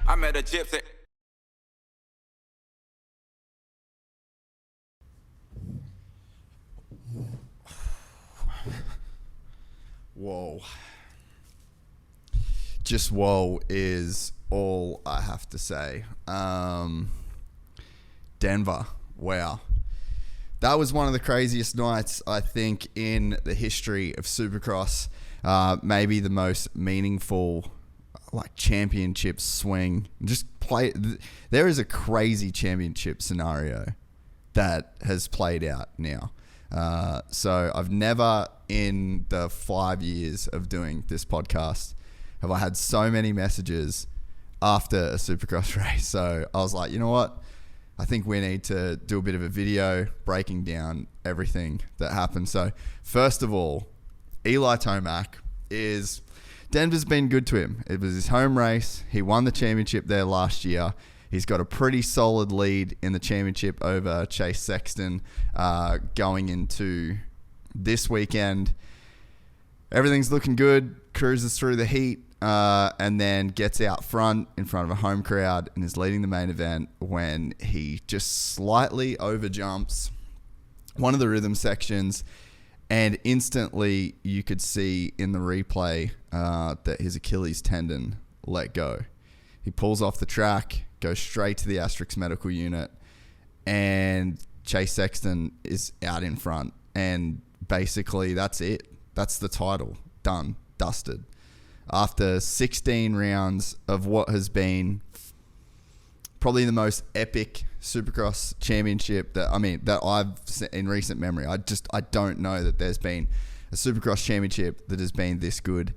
I met a Gypsy. Whoa. Just whoa is all I have to say. Denver. Wow. That was one of the craziest nights, I think, in the history of Supercross. Maybe the most meaningful, like, championship swing. There is a crazy championship scenario that has played out now. So I've never, in the 5 years of doing this podcast, have I had so many messages after a Supercross race. So I was like, you know what? I think we need to do a bit of a video breaking down everything that happened. So first of all, Eli Tomac Denver's been good to him. It was his home race. He won the championship there last year. He's got a pretty solid lead in the championship over Chase Sexton going into this weekend. Everything's looking good. Cruises through the heat. And then gets out front in front of a home crowd and is leading the main event when he just slightly overjumps one of the rhythm sections, and instantly you could see in the replay that his Achilles tendon let go. He pulls off the track, goes straight to the Asterix medical unit, and Chase Sexton is out in front. And basically that's it. That's the title. Done. Dusted. After 16 rounds of what has been probably the most epic Supercross championship that I've seen in recent memory. I don't know that there's been a Supercross championship that has been this good.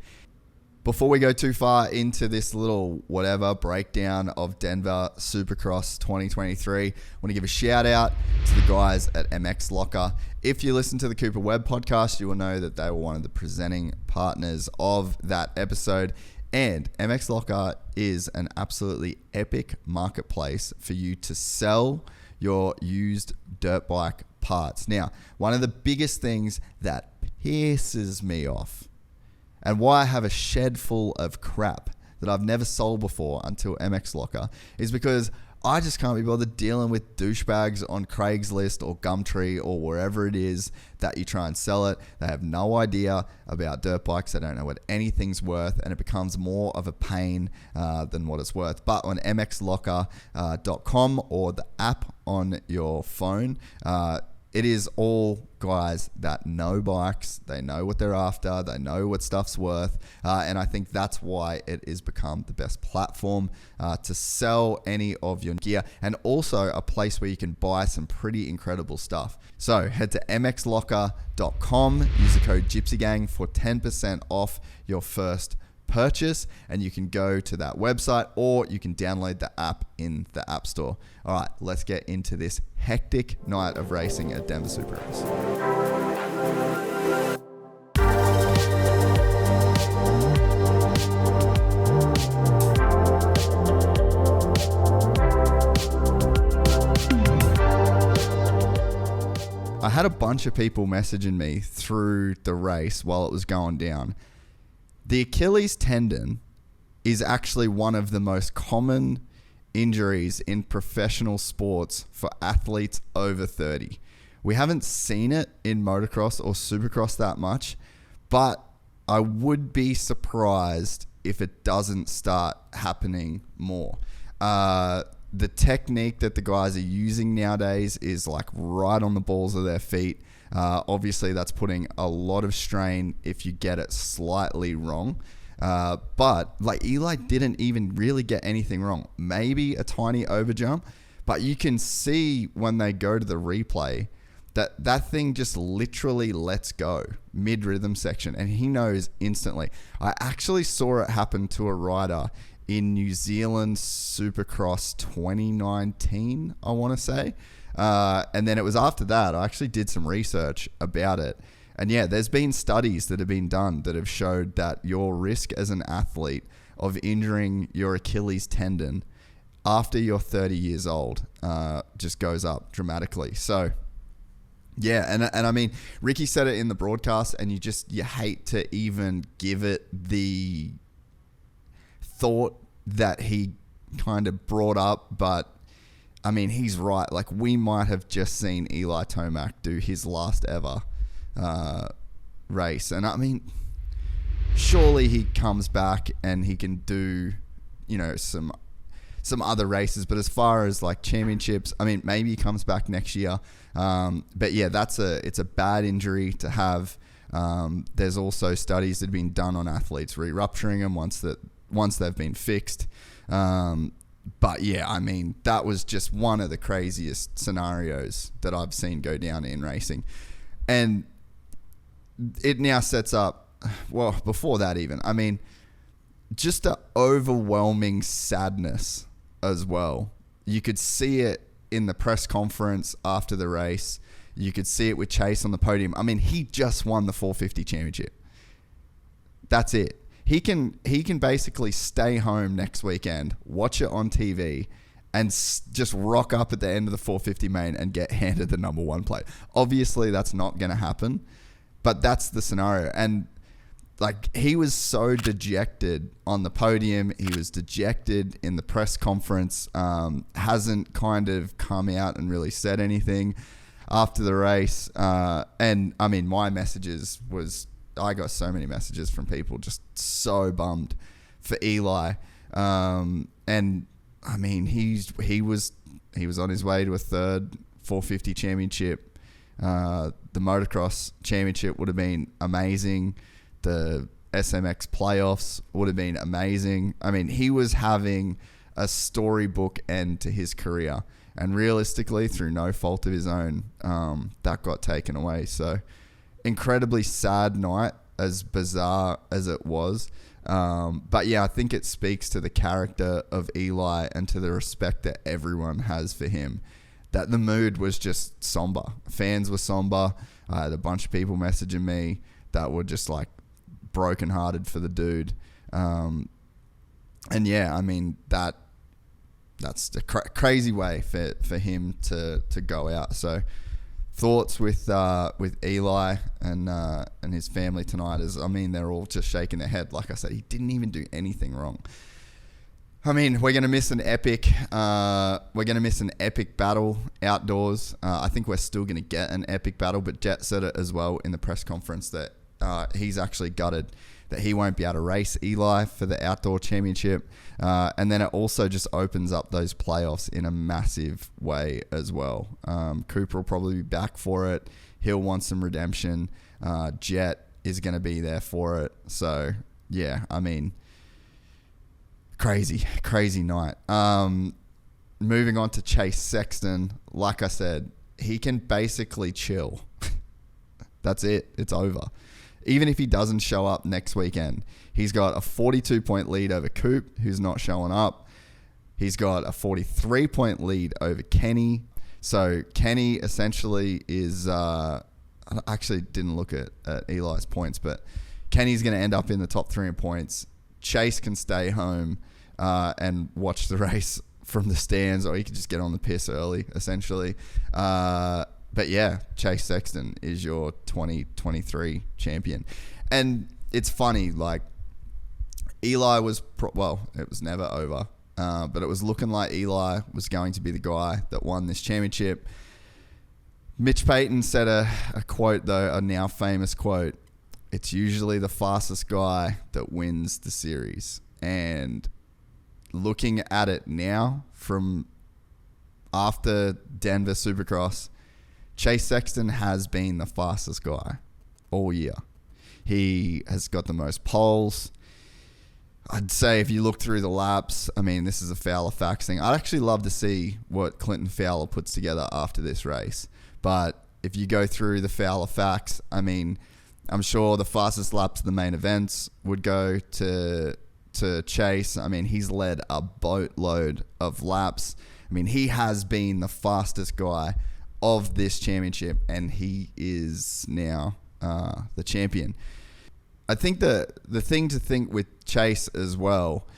Before we go too far into this little whatever breakdown of Denver Supercross 2023, I want to give a shout out to the guys at MX Locker. If you listen to the Cooper Webb podcast, you will know that they were one of the presenting partners of that episode. And MX Locker is an absolutely epic marketplace for you to sell your used dirt bike parts. Now, one of the biggest things that pisses me off, and why I have a shed full of crap that I've never sold before until MX Locker, is because I just can't be bothered dealing with douchebags on Craigslist or Gumtree or wherever it is that you try and sell it. They have no idea about dirt bikes. They don't know what anything's worth, and it becomes more of a pain than what it's worth. But on mxlocker.com or the app on your phone, it is all guys that know bikes. They know what they're after. They know what stuff's worth. And I think that's why it has become the best platform to sell any of your gear, and also a place where you can buy some pretty incredible stuff. So head to mxlocker.com, use the code GYPSYGANG for 10% off your first purchase, and you can go to that website or you can download the app in the App Store. All right, let's get into this hectic night of racing at Denver Supercross. I had a bunch of people messaging me through the race while it was going down. The Achilles tendon is actually one of the most common injuries in professional sports for athletes over 30. We haven't seen it in motocross or supercross that much, but I would be surprised if it doesn't start happening more. The technique that the guys are using nowadays is like right on the balls of their feet. Obviously, that's putting a lot of strain if you get it slightly wrong. But like Eli didn't even really get anything wrong. Maybe a tiny overjump, but you can see when they go to the replay that thing just literally lets go mid-rhythm section, and he knows instantly. I actually saw it happen to a rider in New Zealand Supercross 2019, I want to say. And then it was after that, I actually did some research about it. And yeah, there's been studies that have been done that have showed that your risk as an athlete of injuring your Achilles tendon after you're 30 years old just goes up dramatically. So yeah, and I mean, Ricky said it in the broadcast, and you hate to even give it the thought that he kind of brought up, but I mean, he's right. Like, we might have just seen Eli Tomac do his last ever race. And I mean, surely he comes back and he can do, some other races. But as far as like championships, I mean, maybe he comes back next year. But yeah, it's a bad injury to have. There's also studies that have been done on athletes re-rupturing them once they've been fixed. But yeah, I mean, that was just one of the craziest scenarios that I've seen go down in racing. And it now sets up, well, before that even, I mean, just an overwhelming sadness as well. You could see it in the press conference after the race. You could see it with Chase on the podium. I mean, he just won the 450 championship. That's it. He can basically stay home next weekend, watch it on TV, and just rock up at the end of the 450 main and get handed the number one plate. Obviously, that's not going to happen, but that's the scenario. And like, he was so dejected on the podium. He was dejected in the press conference. Hasn't kind of come out and really said anything after the race. And I mean, my messages I got so many messages from people just so bummed for Eli. And I mean, he was on his way to a third 450 championship. The motocross championship would have been amazing. The SMX playoffs would have been amazing. I mean, he was having a storybook end to his career. And realistically, through no fault of his own, that got taken away. So, incredibly sad night, as bizarre as it was. But yeah, I think it speaks to the character of Eli and to the respect that everyone has for him. That the mood was just somber. Fans were somber. I had a bunch of people messaging me that were just like brokenhearted for the dude. And yeah, I mean, that's a crazy way for him to go out. So thoughts with Eli and his family tonight is, I mean, they're all just shaking their head. Like I said, he didn't even do anything wrong. I mean, we're gonna miss an epic battle outdoors. I think we're still gonna get an epic battle, but Jet said it as well in the press conference that he's actually gutted that he won't be able to race Eli for the outdoor championship. And then it also just opens up those playoffs in a massive way as well. Cooper will probably be back for it. He'll want some redemption. Jet is going to be there for it. So, yeah, I mean, crazy night. Moving on to Chase Sexton. Like I said, he can basically chill. That's it. It's over. Even if he doesn't show up next weekend, he's got a 42-point lead over Coop, who's not showing up. He's got a 43-point lead over Kenny. So Kenny essentially is... I actually didn't look at Eli's points, but Kenny's going to end up in the top 3 in points. Chase can stay home and watch the race from the stands, or he could just get on the piss early, essentially. But yeah, Chase Sexton is your 2023 champion. And it's funny, like, Eli was, it was never over, but it was looking like Eli was going to be the guy that won this championship. Mitch Payton said a quote, though, a now famous quote: "It's usually the fastest guy that wins the series." And looking at it now from after Denver Supercross, Chase Sexton has been the fastest guy all year. He has got the most poles. I'd say if you look through the laps, I mean, this is a Fowler Facts thing. I'd actually love to see what Clinton Fowler puts together after this race. But if you go through the Fowler Facts, I mean, I'm sure the fastest laps of the main events would go to Chase. I mean, he's led a boatload of laps. I mean, he has been the fastest guy of this championship, and he is now the champion. I think the thing to think with Chase as well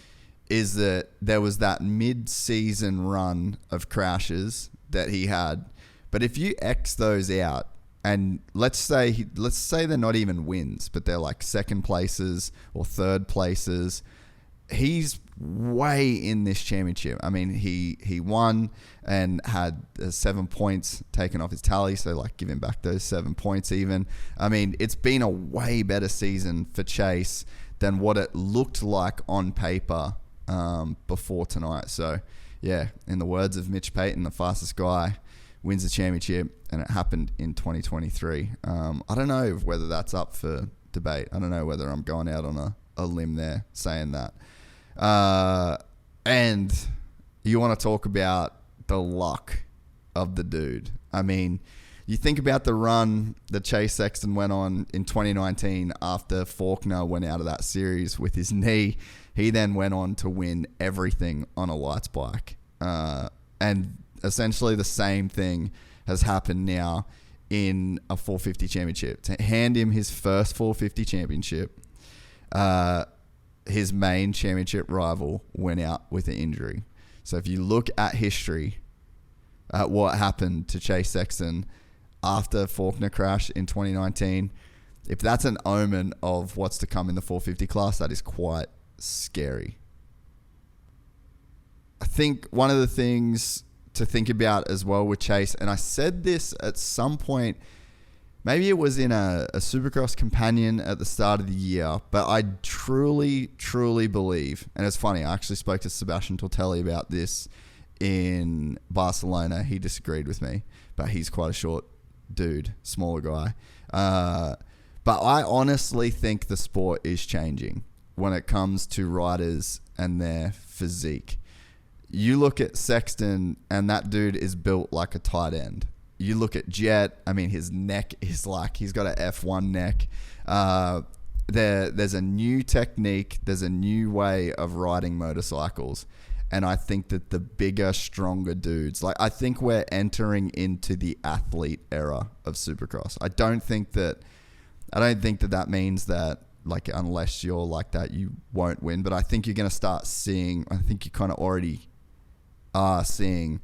is that there was that mid-season run of crashes that he had, but if you X those out, and let's say they're not even wins, but they're like second places or third places, he's way in this championship. I mean, he won and had 7 points taken off his tally, so like give him back those 7 points even. I mean, it's been a way better season for Chase than what it looked like on paper before tonight. So yeah, in the words of Mitch Payton, the fastest guy wins the championship, and it happened in 2023. I don't know whether that's up for debate. I don't know whether I'm going out on a limb there saying that. And you want to talk about the luck of the dude. I mean, you think about the run that Chase Sexton went on in 2019 after Faulkner went out of that series with his knee. He then went on to win everything on a lights bike. And essentially the same thing has happened now in a 450 championship. To hand him his first 450 championship, his main championship rival went out with an injury. So if you look at history, at what happened to Chase Sexton after Faulkner crash in 2019, if that's an omen of what's to come in the 450 class, that is quite scary. I think one of the things to think about as well with Chase, and I said this at some point, maybe it was in a Supercross companion at the start of the year, but I truly, truly believe, and it's funny, I actually spoke to Sebastian Tortelli about this in Barcelona. He disagreed with me, but he's quite a short dude, smaller guy. But I honestly think the sport is changing when it comes to riders and their physique. You look at Sexton, and that dude is built like a tight end. You look at Jet, I mean, his neck is like, he's got an F1 neck. There's a new technique, there's a new way of riding motorcycles. And I think that the bigger, stronger dudes, like I think we're entering into the athlete era of Supercross. I don't think that that means that, like, unless you're like that, you won't win. But I think you're going to start seeing, I think you kind of already are seeing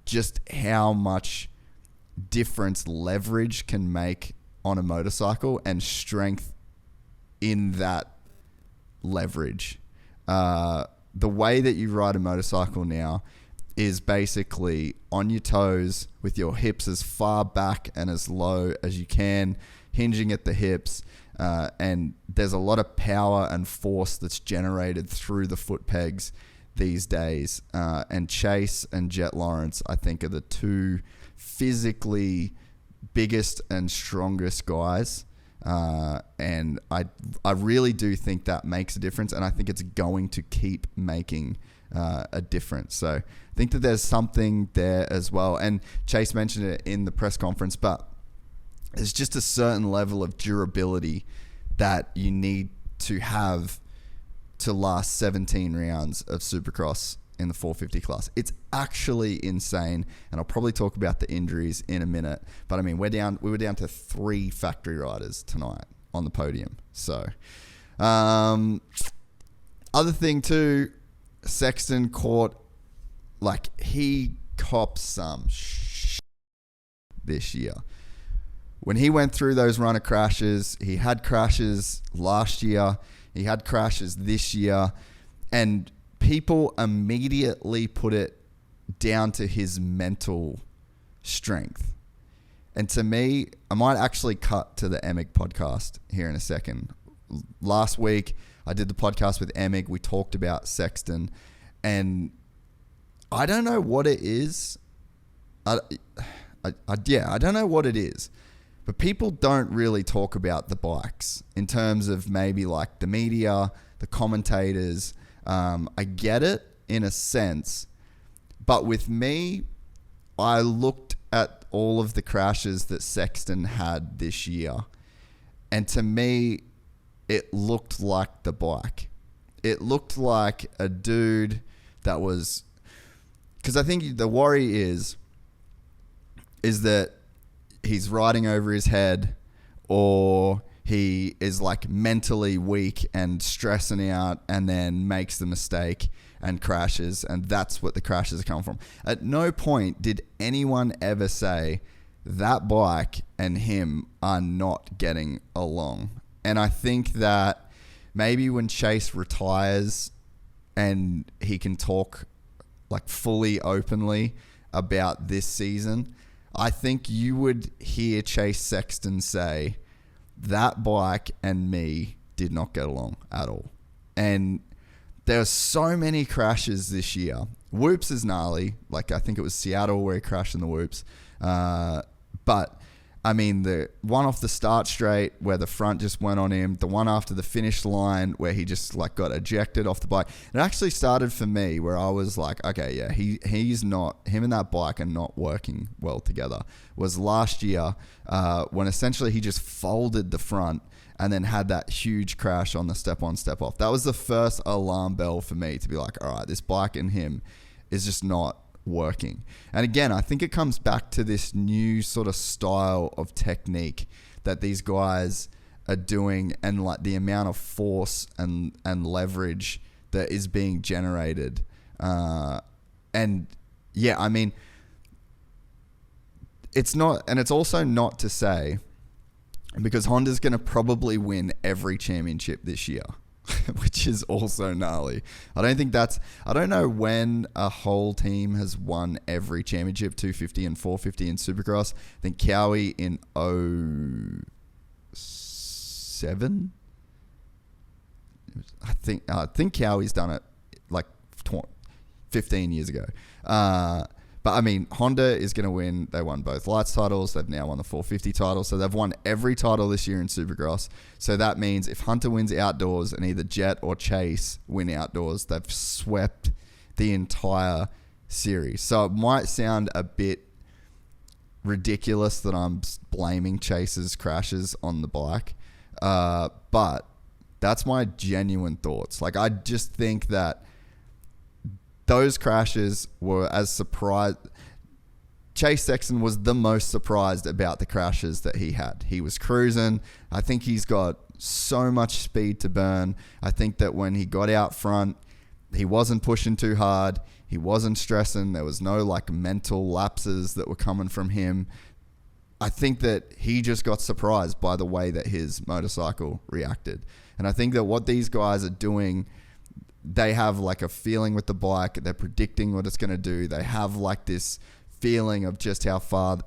just how much difference leverage can make on a motorcycle and strength in that leverage. The way that you ride a motorcycle now is basically on your toes with your hips as far back and as low as you can, hinging at the hips. And there's a lot of power and force that's generated through the foot pegs these days. And Chase and Jet Lawrence, I think, are the two physically biggest and strongest guys. And I really do think that makes a difference, and I think it's going to keep making a difference. So I think that there's something there as well. And Chase mentioned it in the press conference, but there's just a certain level of durability that you need to have to last 17 rounds of Supercross in the 450 class. It's actually insane, and I'll probably talk about the injuries in a minute. But I mean, we were down to 3 factory riders tonight on the podium. So, other thing too, Sexton caught, like, he copped some this year. When he went through those runner crashes, he had crashes last year, he had crashes this year, and people immediately put it down to his mental strength. And to me, I might actually cut to the Emig podcast here in a second. Last week, I did the podcast with Emig. We talked about Sexton, and I don't know what it is. I don't know what it is. But people don't really talk about the bikes in terms of maybe like the media, the commentators. I get it in a sense, but with me, I looked at all of the crashes that Sexton had this year, and to me, it looked like the bike. It looked like a dude that was, because I think the worry is that he's riding over his head, or he is like mentally weak and stressing out and then makes the mistake and crashes, and that's what the crashes are coming from. At no point did anyone ever say that bike and him are not getting along. And I think that maybe when Chase retires and he can talk like fully openly about this season, I think you would hear Chase Sexton say, that bike and me did not get along at all. And there are so many crashes this year. Whoops is gnarly. Like, I think it was Seattle where he crashed in the whoops. But I mean, the one off the start straight where the front just went on him, the one after the finish line where he just like got ejected off the bike. It actually started for me where I was like, okay, yeah, him and that bike are not working well together. Was last year when essentially he just folded the front and then had that huge crash on the step on, step off. That was the first alarm bell for me to be like, all right, this bike and him is just not working. And again, I think it comes back to this new sort of style of technique that these guys are doing, and like the amount of force and leverage that is being generated. And yeah, I mean, it's not, and it's also not to say, because Honda's going to probably win every championship this year, which is also gnarly. I don't know when a whole team has won every championship, 250 and 450 in Supercross. I think Cowie in 07? I think Cowie's done it like 15 years ago. But I mean, Honda is going to win. They won both lights titles. They've now won the 450 title. So they've won every title this year in Supercross. So that means if Hunter wins outdoors and either Jet or Chase win outdoors, they've swept the entire series. So it might sound a bit ridiculous that I'm blaming Chase's crashes on the bike. But that's my genuine thoughts. Like, I just think that those crashes were as surprised. Chase Sexton was the most surprised about the crashes that he had. He was cruising. I think he's got so much speed to burn. I think that when he got out front, he wasn't pushing too hard. He wasn't stressing. There was no like mental lapses that were coming from him. I think that he just got surprised by the way that his motorcycle reacted. And I think that what these guys are doing, they have like a feeling with the bike. They're predicting what it's going to do. They have like this feeling of just how hard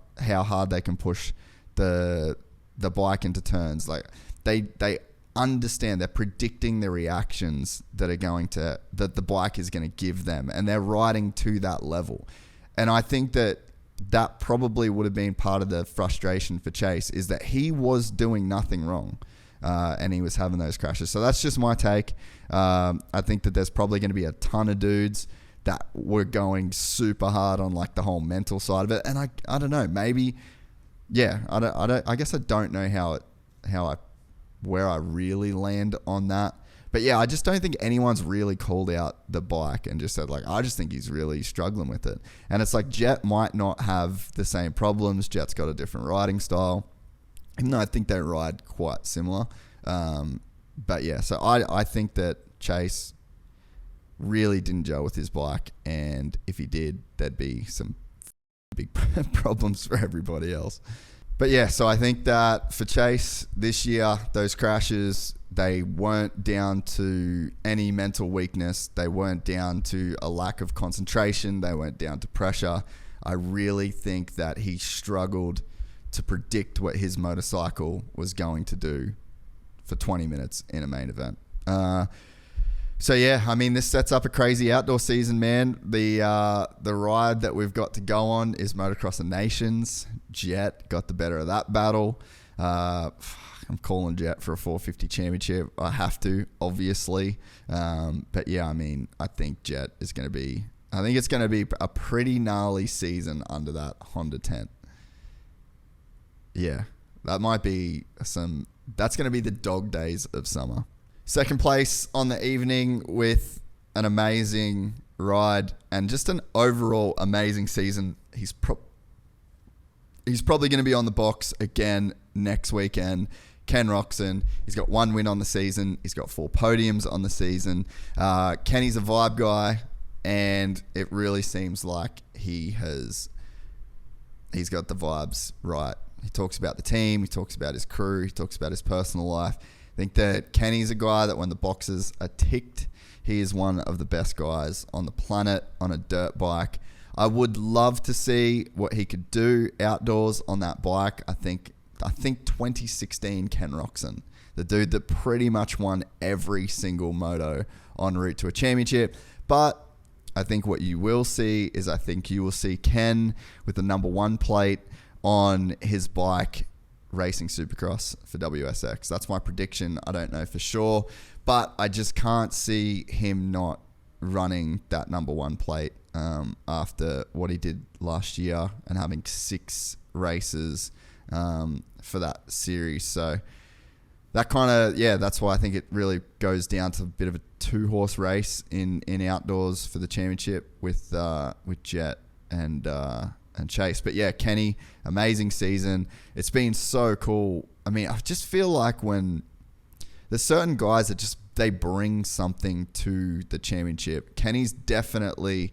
they can push the bike into turns. Like they understand. They're predicting the reactions that the bike is going to give them, and they're riding to that level. And I think that probably would have been part of the frustration for Chase, is that he was doing nothing wrong. And he was having those crashes. So that's just my take. I think that there's probably going to be a ton of dudes that were going super hard on like the whole mental side of it. And I don't know, maybe, yeah, I guess I don't know where I really land on that. But yeah, I just don't think anyone's really called out the bike and just said like, I just think he's really struggling with it. And it's like Jet might not have the same problems. Jet's got a different riding style. Even though I think they ride quite similar. But yeah, so I think that Chase really didn't gel with his bike. And if he did, there'd be some big problems for everybody else. But yeah, so I think that for Chase this year, those crashes, they weren't down to any mental weakness. They weren't down to a lack of concentration. They weren't down to pressure. I really think that he struggled to predict what his motorcycle was going to do for 20 minutes in a main event. So yeah, I mean, this sets up a crazy outdoor season, man. The ride that we've got to go on is Motocross of Nations. Jet got the better of that battle. I'm calling Jet for a 450 championship. I have to, obviously. But yeah, I mean, I think Jet is going to be, I think it's going to be a pretty gnarly season under that Honda tent. Yeah, that might be that's going to be the dog days of summer. Second place on the evening with an amazing ride and just an overall amazing season. He's probably going to be on the box again next weekend. Ken Roczen, he's got 1 win on the season. He's got 4 podiums on the season. Kenny's a vibe guy, and it really seems like he's got the vibes right. He talks about the team. He talks about his crew. He talks about his personal life. I think that Kenny's a guy that when the boxes are ticked, He is one of the best guys on the planet on a dirt bike. I would love to see what he could do outdoors on that bike. I think 2016 Ken Roczen, the dude that pretty much won every single moto en route to a championship. But I think what you will see is you will see Ken with the number 1 plate on his bike racing Supercross for WSX. That's my prediction. I don't know for sure, but I just can't see him not running that number 1 plate after what he did last year and having 6 races for that series. So that kind of, that's why I think it really goes down to a bit of a 2-horse race in outdoors for the championship with Jet and Chase. But yeah, Kenny, amazing season. It's been so cool. I mean, I just feel like when there's certain guys that just, they bring something to the championship. Kenny's definitely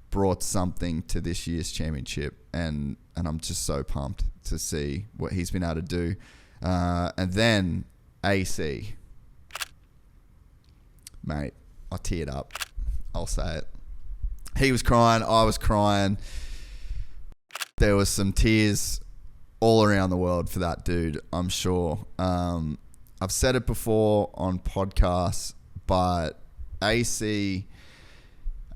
brought something to this year's championship, and I'm just so pumped to see what he's been able to do. And then AC, mate, I teared up. I'll say it. He was crying. I was crying. There was some tears all around the world for that dude, I'm sure. I've said it before on podcasts, but AC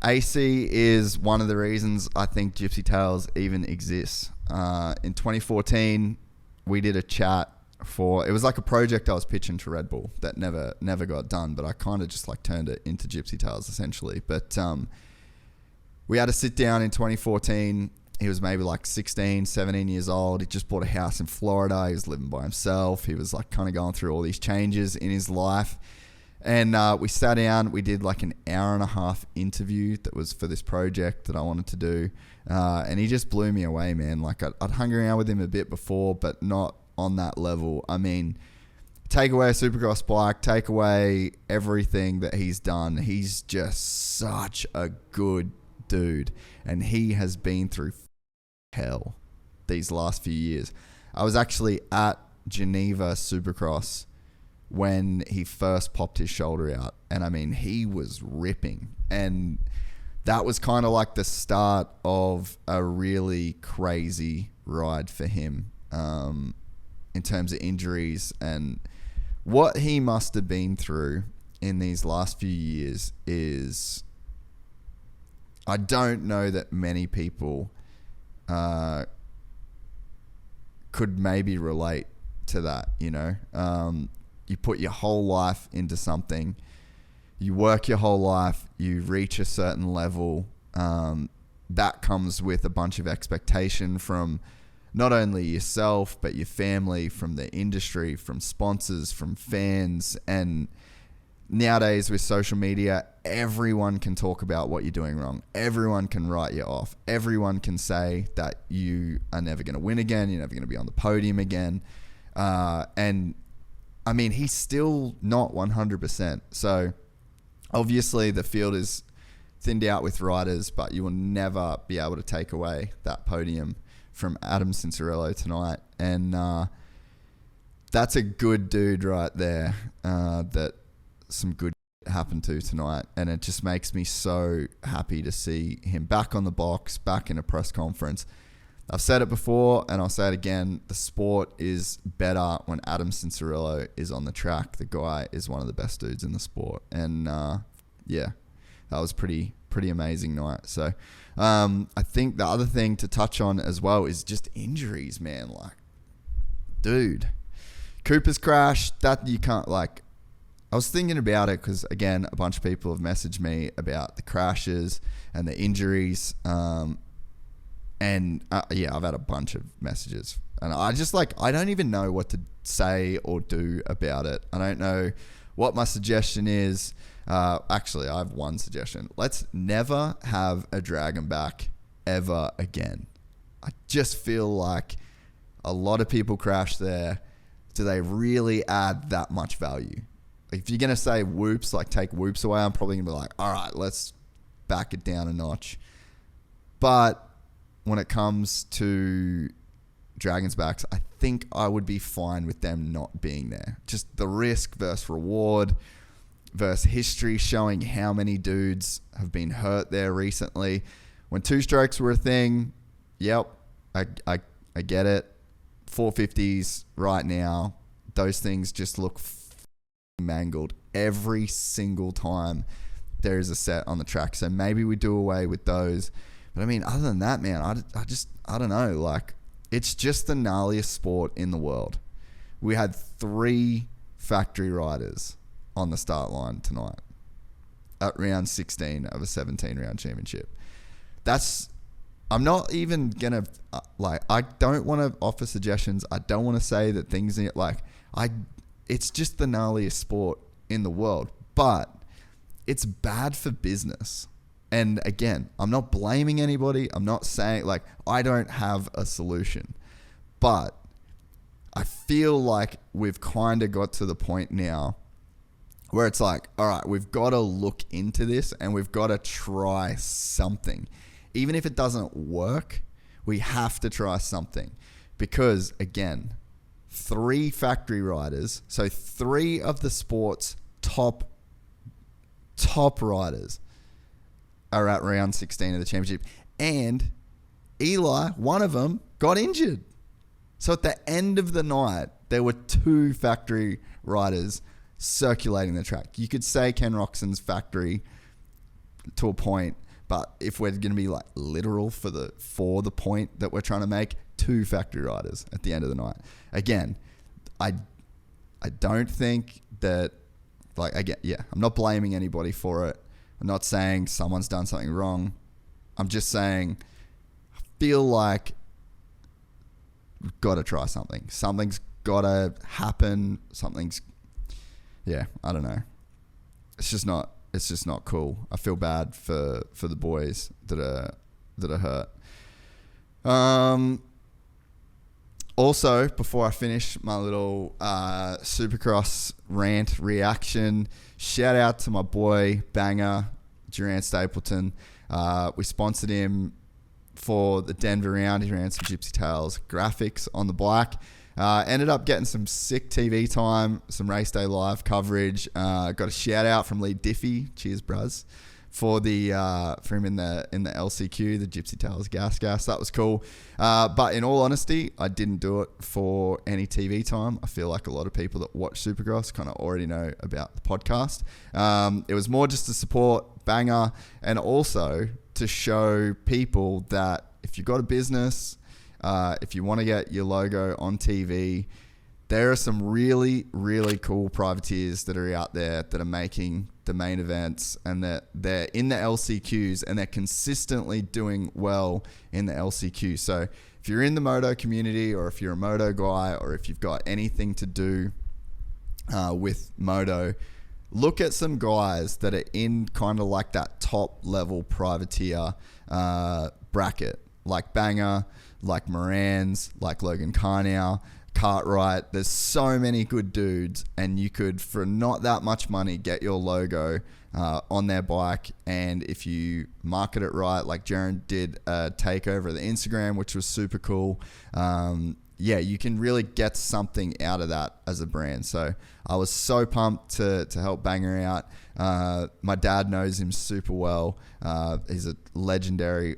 is one of the reasons I think Gypsy Tales even exists. In 2014, we did a chat it was like a project I was pitching to Red Bull that never got done, but I kind of just like turned it into Gypsy Tales essentially. But we had to sit down in 2014. He was maybe like 16, 17 years old. He just bought a house in Florida. He was living by himself. He was like kind of going through all these changes in his life. And we sat down. We did like an 1.5-hour interview that was for this project that I wanted to do. And he just blew me away, man. Like I'd hung around with him a bit before, but not on that level. I mean, take away a Supercross bike, take away everything that he's done. He's just such a good dude. And he has been through hell these last few years. I was actually at Geneva Supercross when he first popped his shoulder out, and I mean, he was ripping, and that was kind of like the start of a really crazy ride for him in terms of injuries, and what he must have been through in these last few years is, I don't know that many people could maybe relate to that, you know. You put your whole life into something, you work your whole life, you reach a certain level, that comes with a bunch of expectation from not only yourself, but your family, from the industry, from sponsors, from fans. And nowadays with social media, everyone can talk about what you're doing wrong. Everyone can write you off. Everyone can say that you are never going to win again. You're never going to be on the podium again. And I mean, he's still not 100%. So obviously the field is thinned out with riders, but you will never be able to take away that podium from Adam Ciancirulo tonight. And that's a good dude right there that some good happened to tonight. And it just makes me so happy to see him back on the box, back in a press conference. I've said it before and I'll say it again. The sport is better when Adam Ciancirulo is on the track. The guy is one of the best dudes in the sport. And yeah, that was pretty amazing night. So I think the other thing to touch on as well is just injuries, man. Like, dude, Cooper's crash, that you can't, like, I was thinking about it because, again, a bunch of people have messaged me about the crashes and the injuries. And yeah, I've had a bunch of messages, and I just I don't even know what to say or do about it. I don't know what my suggestion is. Actually, I have one suggestion. Let's never have a dragon back ever again. I just feel like a lot of people crash there. Do they really add that much value? If you're going to say whoops, like take whoops away, I'm probably going to be like, all right, let's back it down a notch. But when it comes to Dragons backs, I think I would be fine with them not being there. Just the risk versus reward. versus history showing how many dudes have been hurt there recently. When two strokes were a thing, yep, I get it. 450s right now, those things just look mangled every single time there is a set on the track. So maybe we do away with those. But I mean, other than that, man, I don't know. Like, it's just the gnarliest sport in the world. We had 3 factory riders on the start line tonight at round 16 of a 17-round championship. I'm not even going to, I don't want to offer suggestions. I don't want to say that things, it's just the gnarliest sport in the world. But it's bad for business. And again, I'm not blaming anybody. I'm not saying, I don't have a solution. But I feel like we've kind of got to the point now where it's like, all right, we've got to look into this and we've got to try something. Even if it doesn't work, we have to try something. Because, again, 3 factory riders, so 3 of the sport's top riders are at round 16 of the championship. And Eli, one of them, got injured. So at the end of the night, there were 2 factory riders circulating the track. You could say Ken Roczen's factory to a point, but if we're going to be literal for the point that we're trying to make, 2 factory riders at the end of the night. Again, I don't think that, I'm not blaming anybody for it. I'm not saying someone's done something wrong. I'm just saying I feel like we've got to try something. Something's got to happen. I don't know. It's just not cool. I feel bad for the boys that are hurt. Also, before I finish my little Supercross rant reaction, shout out to my boy Banger, Durant Stapleton. We sponsored him for the Denver round. He ran some Gypsy Tales graphics on the bike. Ended up getting some sick TV time, some race day live coverage. Got a shout out from Lee Diffie. Cheers, bruz. For him in the LCQ, the Gypsy Tales Gas. That was cool. But in all honesty, I didn't do it for any TV time. I feel like a lot of people that watch Supercross kind of already know about the podcast. It was more just to support Banger and also to show people that if you've got a business, if you want to get your logo on TV, there are some really, really cool privateers that are out there that are making the main events and that they're in the LCQs and they're consistently doing well in the LCQ. So if you're in the moto community or if you're a moto guy or if you've got anything to do with moto, look at some guys that are in kind of like that top level privateer bracket, like Banger, like Moran's, like Logan Carnow, Cartwright. There's so many good dudes, and you could, for not that much money, get your logo on their bike. And if you market it right, like Jaron did a takeover of the Instagram, which was super cool. You can really get something out of that as a brand. So I was so pumped to help Banger out. My dad knows him super well. He's a legendary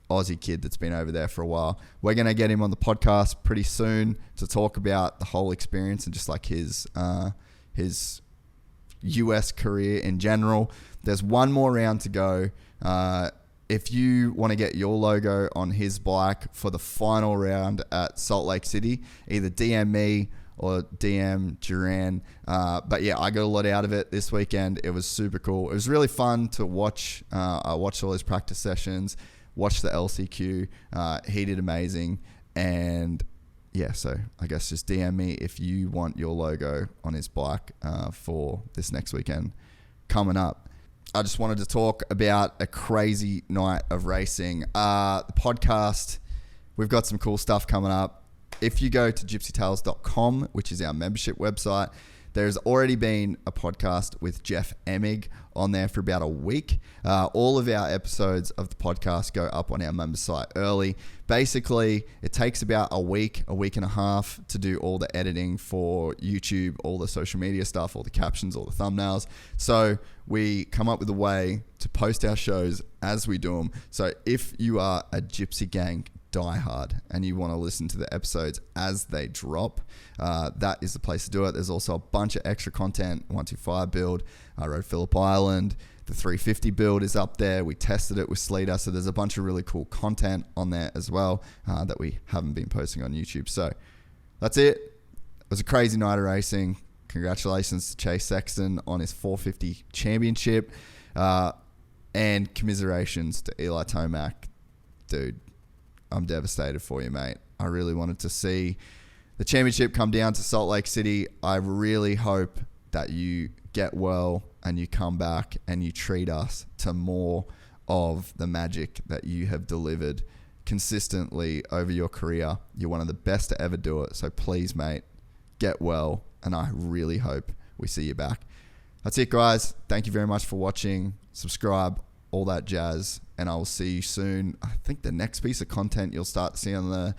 Aussie kid that's been over there for a while. We're going to get him on the podcast pretty soon to talk about the whole experience and just like his US career in general. There's one more round to go. If you want to get your logo on his bike for the final round at Salt Lake City, either DM me or DM Duran. But yeah, I got a lot out of it this weekend. It was super cool. It was really fun to watch. I watched all his practice sessions, watched the LCQ. He did amazing. And yeah, so I guess just DM me if you want your logo on his bike for this next weekend coming up. I just wanted to talk about a crazy night of racing. The podcast, we've got some cool stuff coming up. If you go to gypsytales.com, which is our membership website, there's already been a podcast with Jeff Emig on there for about a week. All of our episodes of the podcast go up on our member site early. Basically, it takes about a week and a half to do all the editing for YouTube, all the social media stuff, all the captions, all the thumbnails. So we come up with a way to post our shows as we do them. So if you are a Gypsy Gang diehard and you want to listen to the episodes as they drop, that is the place to do it. There's also a bunch of extra content. 125 build, I rode Phillip Island. The 350 build is up there. We tested it with Sleater, so there's a bunch of really cool content on there as well that we haven't been posting on YouTube. So that's it. It was a crazy night of racing. Congratulations to Chase Sexton on his 450 championship, and commiserations to Eli Tomac. Dude, I'm devastated for you, mate. I really wanted to see the championship come down to Salt Lake City. I really hope that you get well and you come back and you treat us to more of the magic that you have delivered consistently over your career. You're one of the best to ever do it. So please, mate, get well. And I really hope we see you back. That's it, guys. Thank you very much for watching. Subscribe, all that jazz. And I will see you soon. I think the next piece of content you'll start to see on the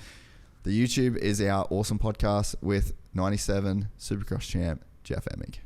YouTube is our awesome podcast with 97 Supercross champ, Jeff Emig.